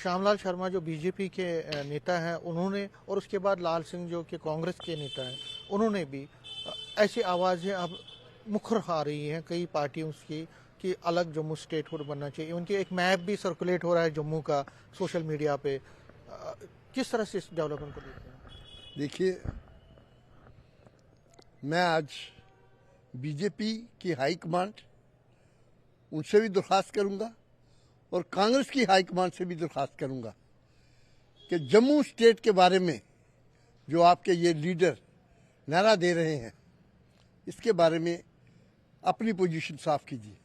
श्यामलाल शर्मा जो बीजेपी के नेता हैं उन्होंने, और उसके बाद लाल सिंह जो कि कांग्रेस के नेता हैं, उन्होंने भी ऐसी आवाज़ें अब मुखर आ रही हैं कई पार्टियों की कि अलग जम्मू स्टेटहुड बनना चाहिए। उनकी एक मैप भी सर्कुलेट हो रहा है जम्मू का सोशल मीडिया पे। किस तरह से इस डेवलपमेंट को देखते हैं? देखिए, मैं आज बीजेपी की हाईकमांड उनसे भी दरख्वास्त करूंगा और कांग्रेस की हाईकमांड से भी दरख्वास्त करूंगा कि जम्मू स्टेट के बारे में जो आपके ये लीडर नारा दे रहे हैं, इसके बारे में अपनी पोजीशन साफ कीजिए।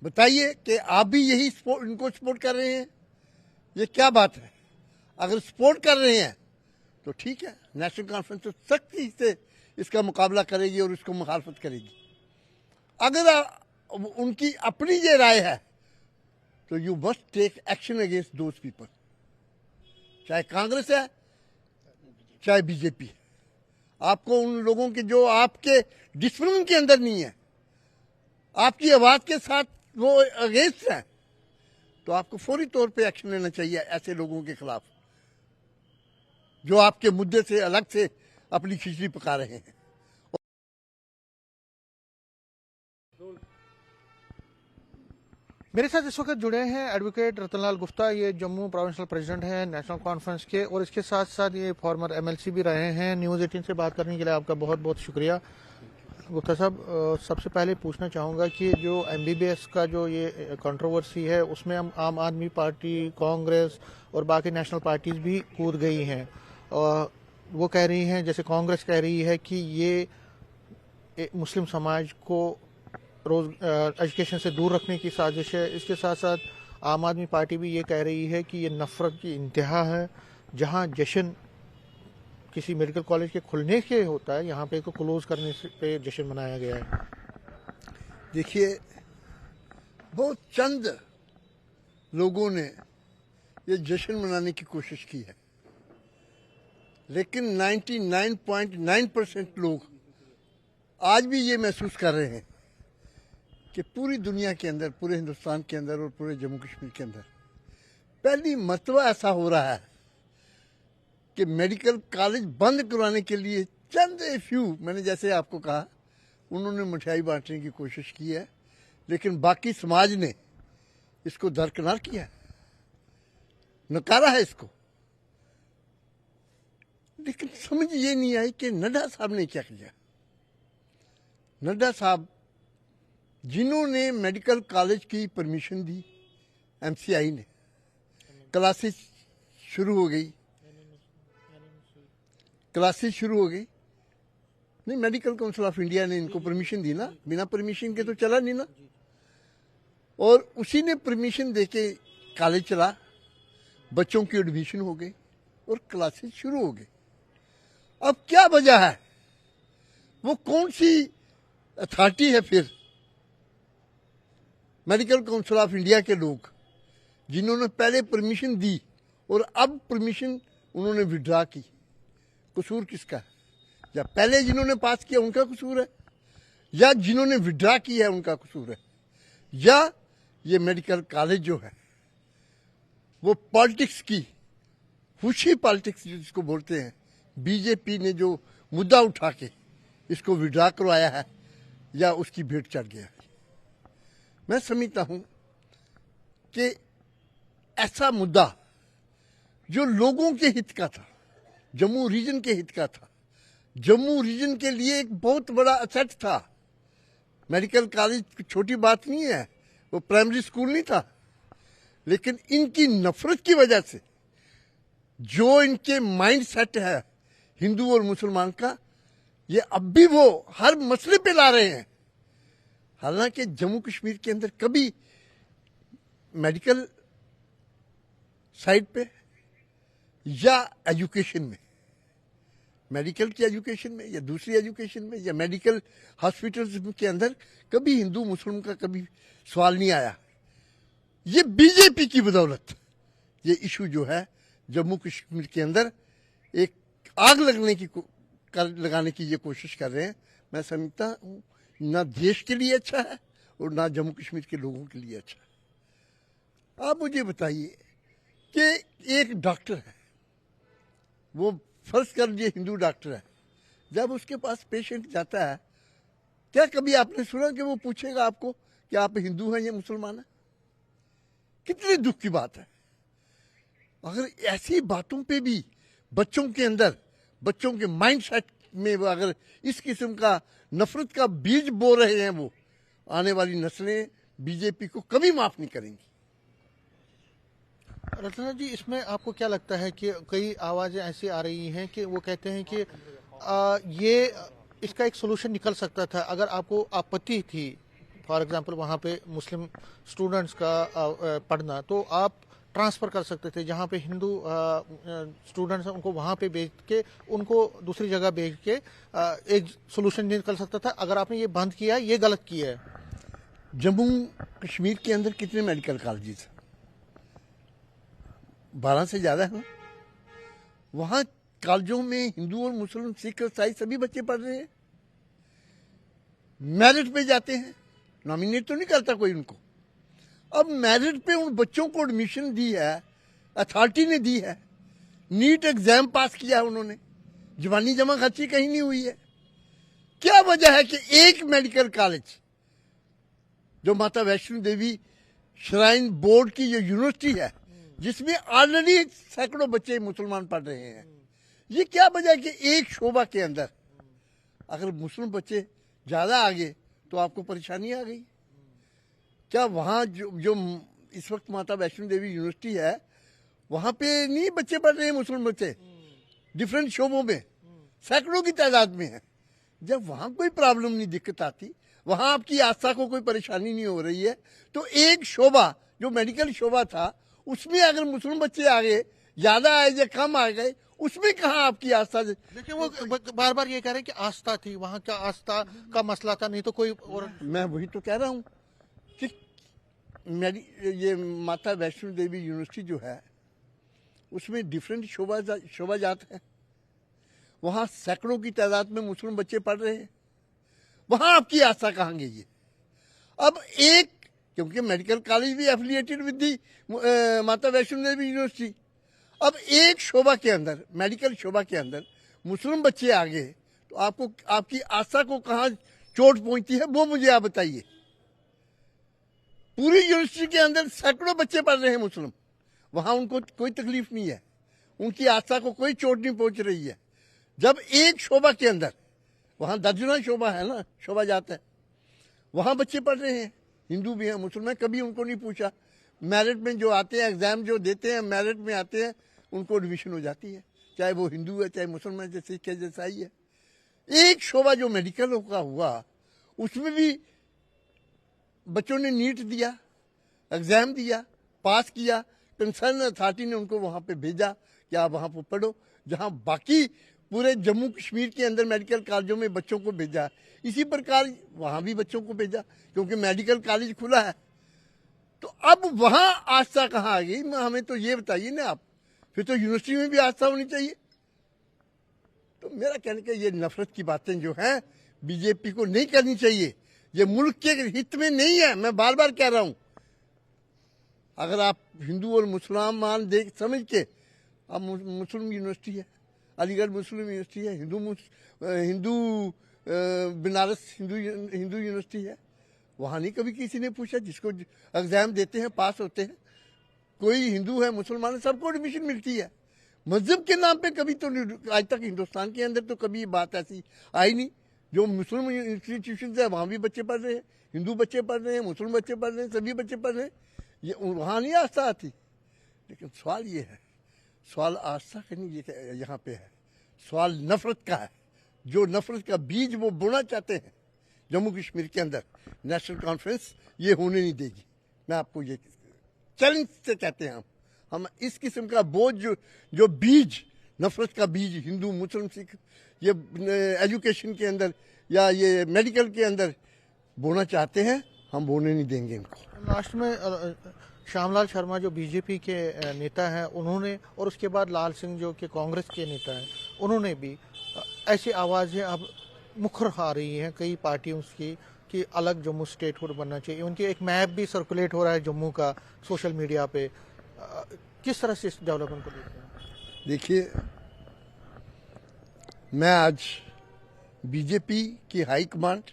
बताइए कि आप भी यही इनको सपोर्ट कर रहे हैं। ये क्या बात है? अगर सपोर्ट कर रहे हैं तो ठीक है, नेशनल कॉन्फ्रेंस तो सख्ती से इसका मुकाबला करेगी और इसको मुखालफत करेगी। अगर उनकी अपनी ये राय है तो you must take action against those people, चाहे कांग्रेस है चाहे बीजेपी है। आपको उन लोगों के जो आपके डिसिप्लिन के अंदर नहीं है, आपकी आवाज के साथ वो अगेंस्ट है, तो आपको फौरी तौर पे एक्शन लेना चाहिए ऐसे लोगों के खिलाफ जो आपके मुद्दे से अलग से अपनी खिचड़ी पका रहे हैं। मेरे साथ इस वक्त जुड़े हैं एडवोकेट रतनलाल गुप्ता, ये जम्मू प्रोविंशियल प्रेसिडेंट हैं नेशनल कॉन्फ्रेंस के, और इसके साथ साथ ये फॉर्मर एमएलसी भी रहे हैं। न्यूज़ 18 से बात करने के लिए आपका बहुत बहुत शुक्रिया। गुप्ता साहब, सबसे पहले पूछना चाहूँगा कि जो एमबीबीएस का जो ये कंट्रोवर्सी है उसमें हम आम आदमी पार्टी, कांग्रेस और बाकी नेशनल पार्टीज भी कूद गई हैं। वो कह रही हैं, जैसे कांग्रेस कह रही है कि ये मुस्लिम समाज को एजुकेशन से दूर रखने की साजिश है। इसके साथ साथ आम आदमी पार्टी भी ये कह रही है कि ये नफरत की इंतहा है। जहां जश्न किसी मेडिकल कॉलेज के खुलने के होता है, यहाँ पे तो क्लोज करने पे जश्न मनाया गया है। देखिए, बहुत चंद लोगों ने ये जश्न मनाने की कोशिश की है, लेकिन 99.9% लोग आज भी ये महसूस कर रहे हैं कि पूरी दुनिया के अंदर, पूरे हिंदुस्तान के अंदर और पूरे जम्मू कश्मीर के अंदर पहली मर्तबा ऐसा हो रहा है कि मेडिकल कॉलेज बंद करवाने के लिए चंद फ्यू, मैंने जैसे आपको कहा, उन्होंने मिठाई बांटने की कोशिश की है, लेकिन बाकी समाज ने इसको दरकिनार किया है, नकारा है इसको। लेकिन समझ ये नहीं आई कि नड्डा साहब ने क्या किया। नड्डा साहब जिन्होंने मेडिकल कॉलेज की परमिशन दी, एमसीआई ने, क्लासेस शुरू हो गई, नहीं, मेडिकल काउंसिल ऑफ इंडिया ने इनको परमिशन दी ना, बिना परमिशन के तो चला नहीं ना, और उसी ने परमिशन देके कॉलेज चला, बच्चों की एडमिशन हो गई और क्लासेस शुरू हो गई। अब क्या वजह है? वो कौन सी अथॉरिटी है फिर? मेडिकल काउंसिल ऑफ इंडिया के लोग जिन्होंने पहले परमिशन दी और अब परमिशन उन्होंने विड्रॉ की। कसूर किसका है? या पहले जिन्होंने पास किया उनका कसूर है, या जिन्होंने विड्रॉ किया है उनका कसूर है, या ये मेडिकल कॉलेज जो है वो पॉलिटिक्स की, हुशी पॉलिटिक्स जिसको बोलते हैं, बीजेपी ने जो मुद्दा उठा के इसको विड्रॉ करवाया है, या उसकी भेंट चढ़ गया है। मैं समझता हूं कि ऐसा मुद्दा जो लोगों के हित का था, जम्मू रीजन के हित का था, जम्मू रीजन के लिए एक बहुत बड़ा असेट था। मेडिकल कॉलेज छोटी बात नहीं है, वो प्राइमरी स्कूल नहीं था, लेकिन इनकी नफरत की वजह से जो इनके माइंड सेट है हिंदू और मुसलमान का, ये अब भी वो हर मसले पे ला रहे हैं। हालांकि जम्मू कश्मीर के अंदर कभी मेडिकल साइड पे या एजुकेशन में, मेडिकल की एजुकेशन में या दूसरी एजुकेशन में या मेडिकल हॉस्पिटल्स के अंदर कभी हिंदू मुस्लिम का कभी सवाल नहीं आया। ये बीजेपी की बदौलत ये इशू जो है जम्मू कश्मीर के अंदर एक आग लगाने की ये कोशिश कर रहे हैं। मैं समझता हूँ ना देश के लिए अच्छा है और ना जम्मू कश्मीर के लोगों के लिए अच्छा है। आप मुझे बताइए कि एक डॉक्टर है, वो फर्ज कर लीजिए हिंदू डॉक्टर है, जब उसके पास पेशेंट जाता है, क्या कभी आपने सुना कि वो पूछेगा आपको कि आप हिंदू हैं या मुसलमान हैं? कितने दुख की बात है। अगर ऐसी बातों पे भी बच्चों के अंदर, बच्चों के माइंड सेट में अगर इस किस्म का नफरत का बीज बो रहे हैं, वो आने वाली नस्लें बीजेपी को कभी माफ नहीं करेंगी। रत्ना जी, इसमें आपको क्या लगता है कि कई आवाज़ें ऐसी आ रही हैं कि वो कहते हैं कि ये इसका एक सोल्यूशन निकल सकता था अगर आपको आपत्ति थी, फॉर एग्जांपल वहाँ पे मुस्लिम स्टूडेंट्स का पढ़ना, तो आप ट्रांसफ़र कर सकते थे। जहाँ पे हिंदू स्टूडेंट्स हैं उनको वहाँ पे भेज के उनको दूसरी जगह भेज के एक सोल्यूशन निकल सकता था। अगर आपने ये बंद किया, ये गलत किया है। जम्मू कश्मीर के अंदर कितने मेडिकल कॉलेजेस हैं? 12 से ज़्यादा है ना। वहाँ कॉलेजों में हिंदू और मुस्लिम, सिख, ईसाई सभी बच्चे पढ़ रहे हैं। मेरिट पे जाते हैं, नॉमिनेट तो नहीं करता कोई उनको। अब मेरिट पे उन बच्चों को एडमिशन दी है, अथॉरिटी ने दी है, नीट एग्जाम पास किया है उन्होंने, जवानी जमा खर्ची कहीं नहीं हुई है। क्या वजह है कि एक मेडिकल कॉलेज जो माता वैष्णो देवी श्राइन बोर्ड की जो यूनिवर्सिटी है, जिसमें ऑलरेडी सैकड़ों बच्चे मुसलमान पढ़ रहे हैं, ये क्या वजह है कि एक शोबा के अंदर अगर मुस्लिम बच्चे ज़्यादा आ गए तो आपको परेशानी आ गई? क्या वहाँ जो इस वक्त माता वैष्णो देवी यूनिवर्सिटी है, वहाँ पे नहीं बच्चे पढ़ रहे हैं मुस्लिम बच्चे? डिफरेंट शोबों में सैकड़ों की तादाद में है। जब वहाँ कोई प्रॉब्लम नहीं, दिक्कत आती, वहाँ आपकी आस्था को कोई परेशानी नहीं हो रही है, तो एक शोबा जो मेडिकल शोबा था, उसमें अगर मुस्लिम बच्चे आ गए, ज़्यादा आए या कम आ गए, उसमें कहाँ आपकी आस्था? देखिए, वो बार बार ये कह रहे हैं कि आस्था थी, वहाँ का आस्था का मसला था, नहीं तो कोई और। मैं वही तो कह रहा हूँ कि मेरी ये माता वैष्णो देवी यूनिवर्सिटी जो है, उसमें डिफरेंट शोभा जात है। वहाँ सैकड़ों की तादाद में मुस्लिम बच्चे पढ़ रहे हैं, वहाँ आपकी आस्था कहाँ गई है? अब एक, क्योंकि मेडिकल कॉलेज भी एफिलिएटेड विद दी माता वैष्णो देवी यूनिवर्सिटी, अब एक शोभा के अंदर, मेडिकल शोभा के अंदर मुस्लिम बच्चे आ गए, तो आपको आपकी आस्था को कहाँ चोट पहुंचती है, वो मुझे आप बताइए। पूरी यूनिवर्सिटी के अंदर सैकड़ों बच्चे पढ़ रहे हैं मुस्लिम, वहां उनको कोई तकलीफ नहीं है, उनकी आस्था को कोई चोट नहीं पहुंच रही है। जब एक शोभा के अंदर, वहां दर्जना शोभा है ना, शोभा जाता है, वहां बच्चे पढ़ रहे हैं, हिंदू भी हैं, मुसलमान, कभी उनको नहीं पूछा। मेरिट में जो आते हैं, एग्जाम जो देते हैं, मेरिट में आते हैं, उनको एडमिशन हो जाती है, चाहे वो हिंदू है, चाहे मुसलमान, चाहे सिख है, जैसा ही है। एक शोभा जो मेडिकल का हुआ, उसमें भी बच्चों ने नीट दिया, एग्जाम दिया, पास किया, कंसर्न अथॉरिटी ने उनको वहां पे भेजा कि आप वहां पर पढ़ो, जहां बाकी पूरे जम्मू कश्मीर के अंदर मेडिकल कॉलेजों में बच्चों को भेजा, इसी प्रकार वहां भी बच्चों को भेजा, क्योंकि मेडिकल कॉलेज खुला है। तो अब वहां आस्था कहाँ आ गई? हमें तो ये बताइए ना आप, फिर तो यूनिवर्सिटी में भी आस्था होनी चाहिए। तो मेरा कहने का ये नफरत की बातें जो हैं, बीजेपी को नहीं करनी चाहिए, ये मुल्क के हित में नहीं है। मैं बार बार कह रहा हूं, अगर आप हिंदू और मुसलमान देख समझ के, अब मुस्लिम यूनिवर्सिटी है, अलीगढ़ मुस्लिम यूनिवर्सिटी है, हिंदू बनारस हिंदू यूनिवर्सिटी है, वहाँ नहीं कभी किसी ने पूछा, जिसको एग्जाम देते हैं, पास होते हैं, कोई हिंदू है, मुसलमान है, सबको एडमिशन मिलती है। मजहब के नाम पे कभी तो आज तक हिंदुस्तान के अंदर तो कभी बात ऐसी आई नहीं। जो मुस्लिम इंस्टीट्यूशन है, वहाँ भी बच्चे पढ़ रहे हैं, हिंदू बच्चे पढ़ रहे हैं, मुस्लिम बच्चे पढ़ रहे हैं, सभी बच्चे पढ़ रहे हैं, ये वहाँ नहीं आस्था आती। लेकिन सवाल ये है, सवाल आस्था का नहीं यहाँ पे है, सवाल नफरत का है। जो नफरत का बीज वो बोना चाहते हैं जम्मू कश्मीर के अंदर, नेशनल कॉन्फ्रेंस ये होने नहीं देगी। मैं आपको ये चैलेंज से कहते हैं, हम इस किस्म का बोझ जो बीज, नफरत का बीज हिंदू मुस्लिम सिख ये एजुकेशन के अंदर या ये मेडिकल के अंदर बोना चाहते हैं, हम बोने नहीं देंगे इनको। लास्ट में श्यामलाल शर्मा जो बीजेपी के नेता हैं, उन्होंने, और उसके बाद लाल सिंह जो कि कांग्रेस के नेता हैं, उन्होंने भी ऐसी आवाज़ें अब मुखर आ रही हैं कई पार्टियों की कि अलग जम्मू स्टेटहुड बनना चाहिए। उनकी एक मैप भी सर्कुलेट हो रहा है जम्मू का सोशल मीडिया पे। किस तरह से इस डेवलपमेंट को देखते हैं? देखिए, मैं आज बीजेपी की हाईकमांड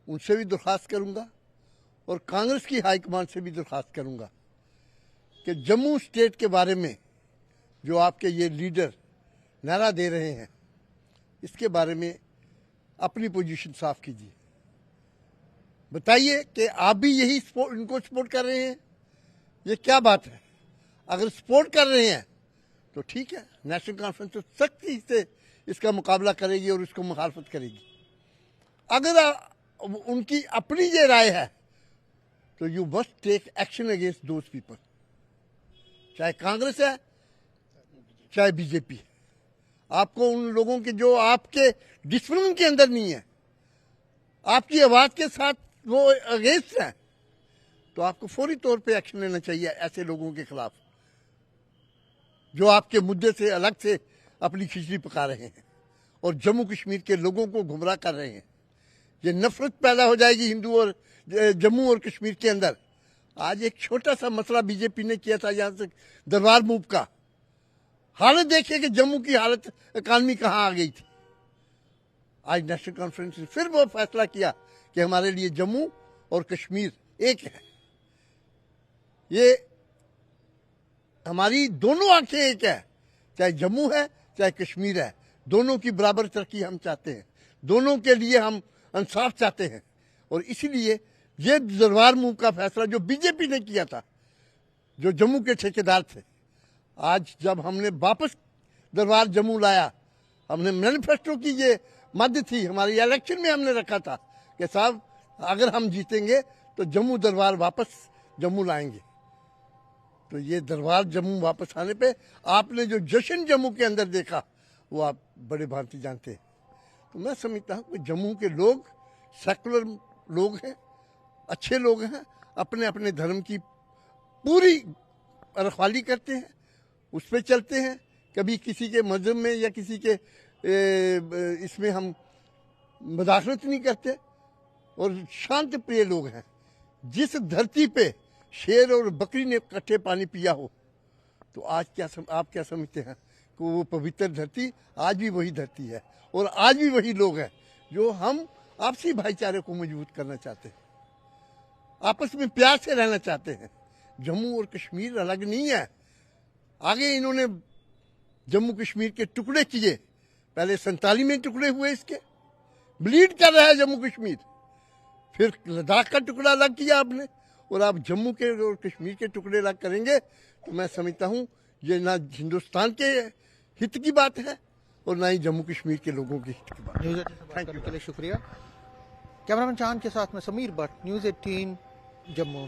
उनसे भी दरख्वास्त करूंगा और कांग्रेस की हाईकमांड से भी दरख्वास्त करूंगा कि जम्मू स्टेट के बारे में जो आपके ये लीडर नारा दे रहे हैं, इसके बारे में अपनी पोजीशन साफ कीजिए। बताइए कि आप भी यही इनको सपोर्ट कर रहे हैं। ये क्या बात है? अगर सपोर्ट कर रहे हैं तो ठीक है, नेशनल कॉन्फ्रेंस तो सख्ती से इसका मुकाबला करेगी और इसको मुखालफत करेगी। अगर उनकी अपनी ये राय है तो you must take action against those people, चाहे कांग्रेस है चाहे बीजेपी। आपको उन लोगों के जो आपके डिसिप्लिन के अंदर नहीं है, आपकी आवाज के साथ वो अगेंस्ट है, तो आपको फौरी तौर पे एक्शन लेना चाहिए ऐसे लोगों के खिलाफ जो आपके मुद्दे से अलग से अपनी खिचड़ी पका रहे हैं और जम्मू कश्मीर के लोगों को गुमराह कर रहे हैं। ये नफरत पैदा हो जाएगी हिंदू और जम्मू और कश्मीर के अंदर। आज एक छोटा सा मसला बीजेपी ने किया था यहां से दरबार मूव का, हालत देखिए कि जम्मू की हालत इकानमी कहां आ गई थी। आज नेशनल कॉन्फ्रेंस ने फिर वो फैसला किया कि हमारे लिए जम्मू और कश्मीर एक है। ये हमारी दोनों आंखें एक है, चाहे जम्मू है चाहे कश्मीर है, दोनों की बराबर तरक्की हम चाहते हैं, दोनों के लिए हम इंसाफ चाहते हैं। और इसीलिए ये दरबार मूव का फैसला जो बीजेपी ने किया था, जो जम्मू के ठेकेदार थे, आज जब हमने वापस दरबार जम्मू लाया, हमने मैनिफेस्टो की ये मद थी, हमारी इलेक्शन में हमने रखा था कि साहब अगर हम जीतेंगे तो जम्मू दरबार वापस जम्मू लाएंगे। तो ये दरबार जम्मू वापस आने पे आपने जो जश्न जम्मू के अंदर देखा वो आप बड़े भांति जानते हैं। तो मैं समझता हूँ कि जम्मू के लोग सेकुलर लोग हैं, अच्छे लोग हैं, अपने अपने धर्म की पूरी रखवाली करते हैं, उस पर चलते हैं। कभी किसी के मजहब में या किसी के इसमें हम मुदाखलत नहीं करते और शांत प्रिय लोग हैं। जिस धरती पे शेर और बकरी ने इकट्ठे पानी पिया हो, तो आज आप क्या समझते हैं कि वो पवित्र धरती आज भी वही धरती है और आज भी वही लोग हैं जो हम आपसी भाईचारे को मजबूत करना चाहते हैं, आपस में प्यार से रहना चाहते हैं। जम्मू और कश्मीर अलग नहीं है। आगे इन्होंने जम्मू कश्मीर के टुकड़े किए, पहले 47 में टुकड़े हुए, इसके ब्लीड कर रहा है जम्मू कश्मीर। फिर लद्दाख का टुकड़ा अलग किया आपने और आप जम्मू के और कश्मीर के टुकड़े अलग करेंगे, तो मैं समझता हूँ ये ना हिंदुस्तान के हित की बात है और ना ही जम्मू कश्मीर के लोगों के हित की बात है। न्यूज़ 18 से बात करने के लिए शुक्रिया। कैमरामैन चांद के साथ में समीर भट्ट, न्यूज़ 18 जम्मू।